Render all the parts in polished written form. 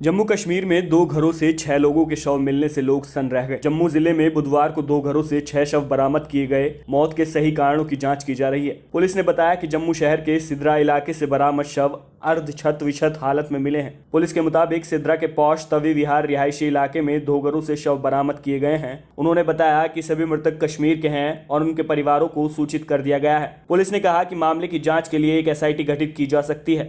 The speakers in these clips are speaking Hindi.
जम्मू कश्मीर में 2 घरों से 6 लोगों के शव मिलने से लोग सन्न रह गए। जम्मू जिले में बुधवार को 2 घरों से 6 शव बरामद किए गए। मौत के सही कारणों की जांच की जा रही है। पुलिस ने बताया कि जम्मू शहर के सिद्रा इलाके से बरामद शव अर्ध छत विक्षत हालत में मिले हैं। पुलिस के मुताबिक सिद्रा के पौष तवी विहार रिहायशी इलाके में 2 घरों से शव बरामद किए गए हैं। उन्होंने बताया कि सभी मृतक कश्मीर के हैं और उनके परिवारों को सूचित कर दिया गया है। पुलिस ने कहा कि मामले की जाँच के लिए एक SIT गठित की जा सकती है।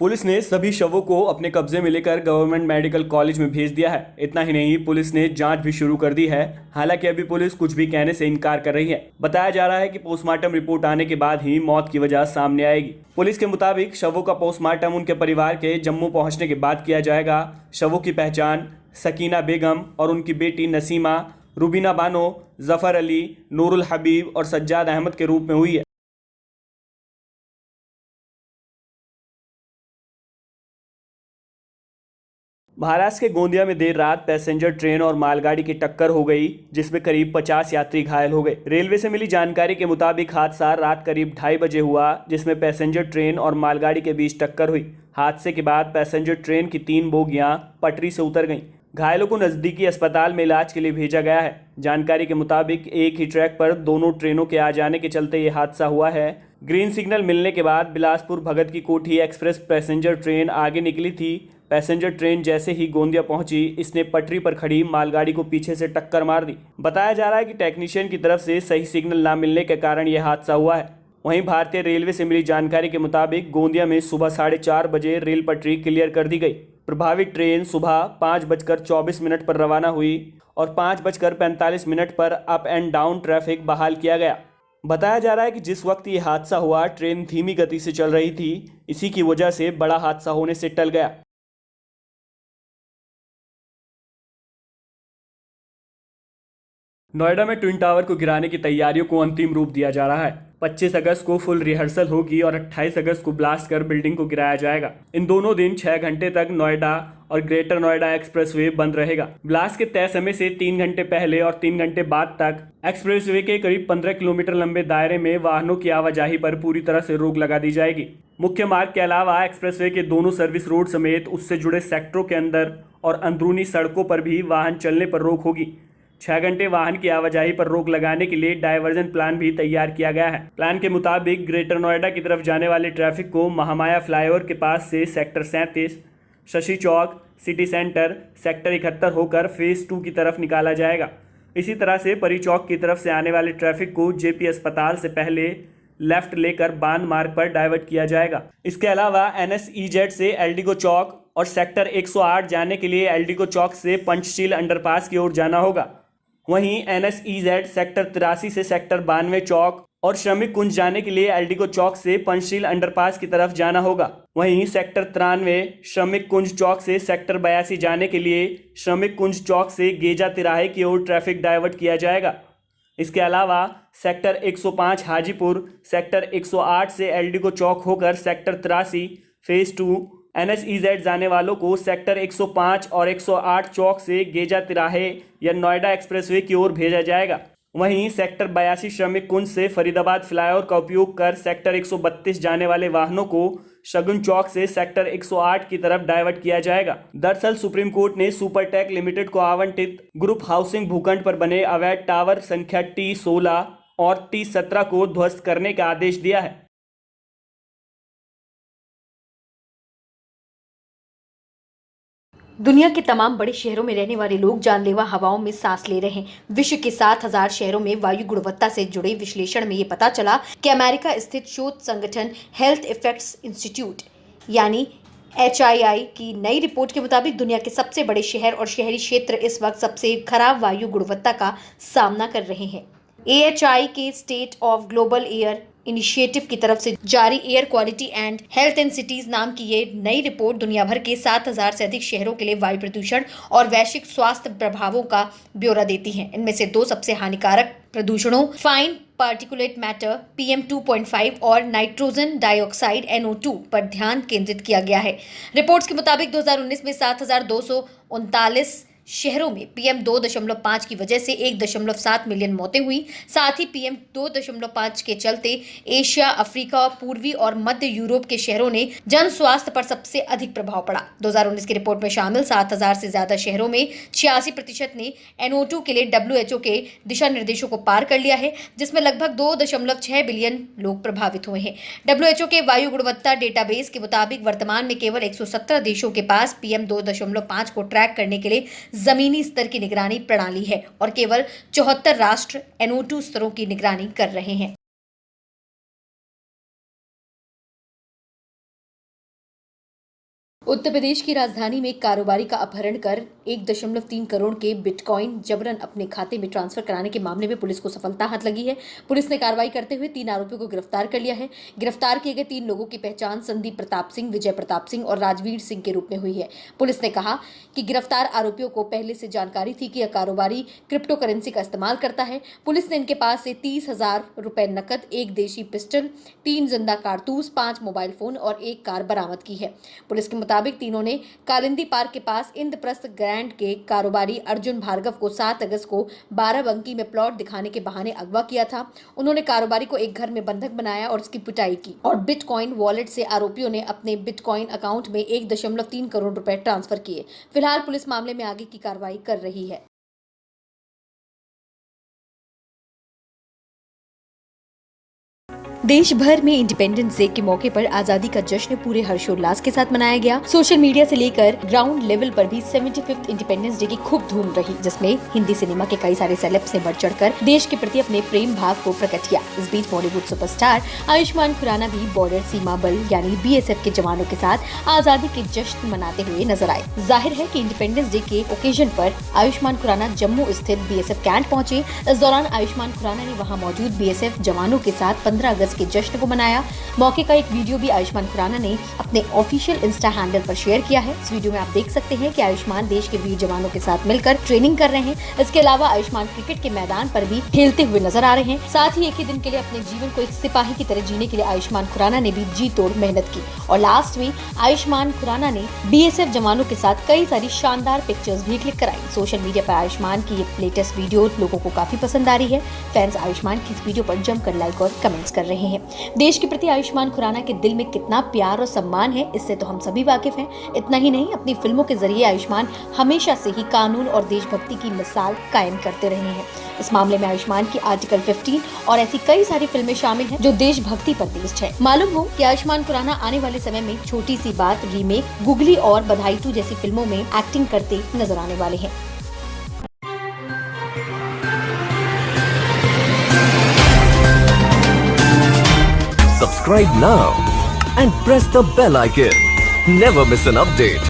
पुलिस ने सभी शवों को अपने कब्जे में लेकर गवर्नमेंट मेडिकल कॉलेज में भेज दिया है। इतना ही नहीं, पुलिस ने जांच भी शुरू कर दी है। हालांकि अभी पुलिस कुछ भी कहने से इनकार कर रही है। बताया जा रहा है कि पोस्टमार्टम रिपोर्ट आने के बाद ही मौत की वजह सामने आएगी। पुलिस के मुताबिक शवों का पोस्टमार्टम उनके परिवार के जम्मू पहुंचने के बाद किया जाएगा। शवों की पहचान सकीना बेगम और उनकी बेटी नसीमा, रुबीना बानो, जफर अली, नूरुल हबीब और सज्जाद अहमद के रूप में हुई है। महाराष्ट्र के गोंदिया में देर रात पैसेंजर ट्रेन और मालगाड़ी की टक्कर हो गई, जिसमें करीब 50 यात्री घायल हो गए। रेलवे से मिली जानकारी के मुताबिक हादसा रात करीब 2:30 बजे हुआ, जिसमें पैसेंजर ट्रेन और मालगाड़ी के बीच टक्कर हुई। हादसे के बाद पैसेंजर ट्रेन की 3 बोगियां पटरी से उतर गईं। घायलों को नज़दीकी अस्पताल में इलाज के लिए भेजा गया है। जानकारी के मुताबिक एक ही ट्रैक पर दोनों ट्रेनों के आ जाने के चलते ये हादसा हुआ है। ग्रीन सिग्नल मिलने के बाद बिलासपुर भगत की कोठी एक्सप्रेस पैसेंजर ट्रेन आगे निकली थी। पैसेंजर ट्रेन जैसे ही गोंदिया पहुंची, इसने पटरी पर खड़ी मालगाड़ी को पीछे से टक्कर मार दी। बताया जा रहा है कि टेक्नीशियन की तरफ से सही सिग्नल ना मिलने के कारण यह हादसा हुआ है। वहीं भारतीय रेलवे से मिली जानकारी के मुताबिक गोंदिया में सुबह 4:30 बजे रेल पटरी क्लियर कर दी गई। प्रभावित ट्रेन सुबह 5:24 पर रवाना हुई और 5:45 पर अप एंड डाउन ट्रैफिक बहाल किया गया। बताया जा रहा है कि जिस वक्त ये हादसा हुआ, ट्रेन धीमी गति से चल रही थी। इसी की वजह से बड़ा हादसा होने से टल गया। नोएडा में ट्विन टावर को गिराने की तैयारियों को अंतिम रूप दिया जा रहा है। 25 अगस्त को फुल रिहर्सल होगी और 28 अगस्त को ब्लास्ट कर बिल्डिंग को गिराया जाएगा। इन दोनों दिन 6 घंटे तक नोएडा और ग्रेटर नोएडा एक्सप्रेसवे बंद रहेगा। ब्लास्ट के तय समय से 3 घंटे पहले और 3 घंटे बाद तक एक्सप्रेसवे के करीब 15 किलोमीटर लंबे दायरे में वाहनों की आवाजाही पर पूरी तरह से रोक लगा दी जाएगी। मुख्य मार्ग के अलावा एक्सप्रेसवे के दोनों सर्विस रोड समेत उससे जुड़े सेक्टरों के अंदर और अंदरूनी सड़कों पर भी वाहन चलने पर रोक होगी। 6 घंटे वाहन की आवाजाही पर रोक लगाने के लिए डायवर्जन प्लान भी तैयार किया गया है। प्लान के मुताबिक ग्रेटर नोएडा की तरफ जाने वाले ट्रैफिक को महामाया फ्लाईओवर के पास से सेक्टर 37, शशि चौक, सिटी सेंटर, सेक्टर 71 होकर फेज 2 की तरफ निकाला जाएगा। इसी तरह से परी चौक की तरफ से आने वाले ट्रैफिक को JP अस्पताल से पहले लेफ्ट लेकर बांध मार्ग पर डाइवर्ट किया जाएगा। इसके अलावा NSEZ से एल्डिगो चौक और सेक्टर 108 जाने के लिए एल्डिगो चौक से पंचशील अंडरपास की ओर जाना होगा। वहीं NSEZ सेक्टर 83 से सेक्टर 92 चौक और श्रमिक कुंज जाने के लिए एल्डिगो चौक से पंचशील अंडरपास की तरफ जाना होगा। वहीं सेक्टर 93 श्रमिक कुंज चौक से सेक्टर 82 जाने के लिए श्रमिक कुंज चौक से गेजा तिराहे की ओर ट्रैफिक डाइवर्ट किया जाएगा। इसके अलावा सेक्टर 105 हाजीपुर, सेक्टर 108 से एल्डिगो चौक होकर सेक्टर 83 फेज 2 NSEZ जाने वालों को सेक्टर 105 और 108 चौक से गेजा तिराहे या नोएडा एक्सप्रेसवे की ओर भेजा जाएगा। वहीं सेक्टर 82 श्रमिक कुंज से फरीदाबाद फ्लाईओवर का उपयोग कर सेक्टर 132 जाने वाले वाहनों को शगुन चौक से सेक्टर 108 की तरफ डाइवर्ट किया जाएगा। दरअसल सुप्रीम कोर्ट ने सुपरटेक लिमिटेड को आवंटित ग्रुप हाउसिंग भूखंड पर बने अवैध टावर संख्या T16 और T17 को ध्वस्त करने का आदेश दिया है। दुनिया के तमाम बड़े शहरों में रहने वाले लोग जानलेवा हवाओं में सांस ले रहे हैं। विश्व के 7,000 शहरों में वायु गुणवत्ता से जुड़े विश्लेषण में ये पता चला कि अमेरिका स्थित शोध संगठन हेल्थ इफेक्ट्स इंस्टीट्यूट यानी HII की नई रिपोर्ट के मुताबिक दुनिया के सबसे बड़े शहर और शहरी क्षेत्र इस वक्त सबसे खराब वायु गुणवत्ता का सामना कर रहे हैं। AHI के state of global air initiative की तरफ से जारी air quality and health in cities नाम की ये नई रिपोर्ट दुनिया भर के 7,000 से अधिक शहरों के लिए वायु प्रदूषण और वैश्विक स्वास्थ्य प्रभावों का ब्यौरा देती है। इनमें से 2 सबसे हानिकारक प्रदूषणों फाइन पार्टिकुलेट मैटर PM 2.5 और नाइट्रोजन डाइऑक्साइड NO2 पर ध्यान केंद्रित किया गया है। रिपोर्ट्स के मुताबिक 2019 में 7,239 शहरों में PM 2.5 की वजह से 1.7 मिलियन मौतें हुई। साथ ही PM 2.5 के चलते एशिया, अफ्रीका, पूर्वी और मध्य यूरोप के शहरों ने जन स्वास्थ्य पर सबसे अधिक प्रभाव पड़ा। 2019 की रिपोर्ट में शामिल 7,000 से ज्यादा शहरों में 86% ने NO2 के लिए WHO के दिशा निर्देशों को पार कर लिया है, जिसमें लगभग 2.6 बिलियन लोग प्रभावित हुए हैं। WHO के वायु गुणवत्ता डेटाबेस के मुताबिक वर्तमान में केवल 117 देशों के पास PM 2.5 को ट्रैक करने के लिए जमीनी स्तर की निगरानी प्रणाली है और केवल 74 राष्ट्र NO2 स्तरों की निगरानी कर रहे हैं। उत्तर प्रदेश की राजधानी में कारोबारी का अपहरण कर 1.3 करोड़ के बिटकॉइन जबरन अपने खाते में ट्रांसफर कराने के मामले में पुलिस को सफलता हाथ लगी है। पुलिस ने कार्रवाई करते हुए 3 आरोपियों को गिरफ्तार कर लिया है। गिरफ्तार किए गए 3 लोगों की पहचान संदीप प्रताप सिंह, विजय प्रताप सिंह और राजवीर सिंह के रूप में हुई है। पुलिस ने कहा कि गिरफ्तार आरोपियों को पहले से जानकारी थी कि यह कारोबारी क्रिप्टो करेंसी का इस्तेमाल करता है। पुलिस ने इनके पास से 30,000 रुपए नकद, 1 देशी पिस्टल, 3 जिंदा कारतूस, 5 मोबाइल फोन और 1 कार बरामद की है। पुलिस के मुताबिक तीनों ने कालिंदी पार्क के पास इंद्रप्रस्थ ग्रैंड के कारोबारी अर्जुन भार्गव को 7 अगस्त को बाराबंकी में प्लॉट दिखाने के बहाने अगवा किया था। उन्होंने कारोबारी को एक घर में बंधक बनाया और उसकी पिटाई की और बिटकॉइन वॉलेट से आरोपियों ने अपने बिटकॉइन अकाउंट में 1.3 करोड़ रुपए ट्रांसफर किए। फिलहाल पुलिस मामले में आगे की कार्रवाई कर रही है। देश भर में इंडिपेंडेंस डे के मौके पर आजादी का जश्न पूरे हर्षोल्लास के साथ मनाया गया। सोशल मीडिया से लेकर ग्राउंड लेवल पर भी 75th इंडिपेंडेंस डे की खूब धूम रही, जिसमें हिंदी सिनेमा के कई सारे सेलेब्स ने बढ़ चढ़कर देश के प्रति अपने प्रेम भाव को प्रकट किया। इस बीच बॉलीवुड सुपरस्टार आयुष्मान खुराना भी बॉर्डर सीमा बल यानी BSF के जवानों के साथ आजादी के जश्न मनाते हुए नजर आए। जाहिर है कि इंडिपेंडेंस डे के ओकेजन पर आयुष्मान खुराना जम्मू स्थित BSF कैंप पहुंचे। इस दौरान आयुष्मान खुराना ने वहां मौजूद BSF जवानों के साथ 15 अगस्त के जश्न को मनाया। मौके का एक वीडियो भी आयुष्मान खुराना ने अपने ऑफिशियल इंस्टा हैंडल पर शेयर किया है। इस वीडियो में आप देख सकते हैं कि आयुष्मान देश के वीर जवानों के साथ मिलकर ट्रेनिंग कर रहे हैं। इसके अलावा आयुष्मान क्रिकेट के मैदान पर भी खेलते हुए नजर आ रहे हैं। साथ ही एक ही दिन के लिए अपने जीवन को एक सिपाही की तरह जीने के लिए आयुष्मान खुराना ने भी जी तोड़ मेहनत की और लास्ट में आयुष्मान खुराना ने BSF जवानों के साथ कई सारी शानदार पिक्चर्स भी क्लिक कराई। सोशल मीडिया पर आयुष्मान की ये लेटेस्ट वीडियो लोगों को काफी पसंद आ रही है। फैंस आयुष्मान की इस वीडियो पर जमकर लाइक और कमेंट्स कर रहे हैं। देश के प्रति आयुष्मान खुराना के दिल में कितना प्यार और सम्मान है, इससे तो हम सभी वाकिफ हैं। इतना ही नहीं, अपनी फिल्मों के जरिए आयुष्मान हमेशा से ही कानून और देशभक्ति की मिसाल कायम करते रहे हैं। इस मामले में आयुष्मान की आर्टिकल 15 और ऐसी कई सारी फिल्में शामिल हैं जो देशभक्ति पर बेस्ड है। मालूम हो कि आयुष्मान खुराना आने वाले समय में छोटी सी बात रीमेक, गुगली और बधाई 2 जैसी फिल्मों में एक्टिंग करते नजर आने वाले हैं। Subscribe now and press the bell icon. Never miss an update.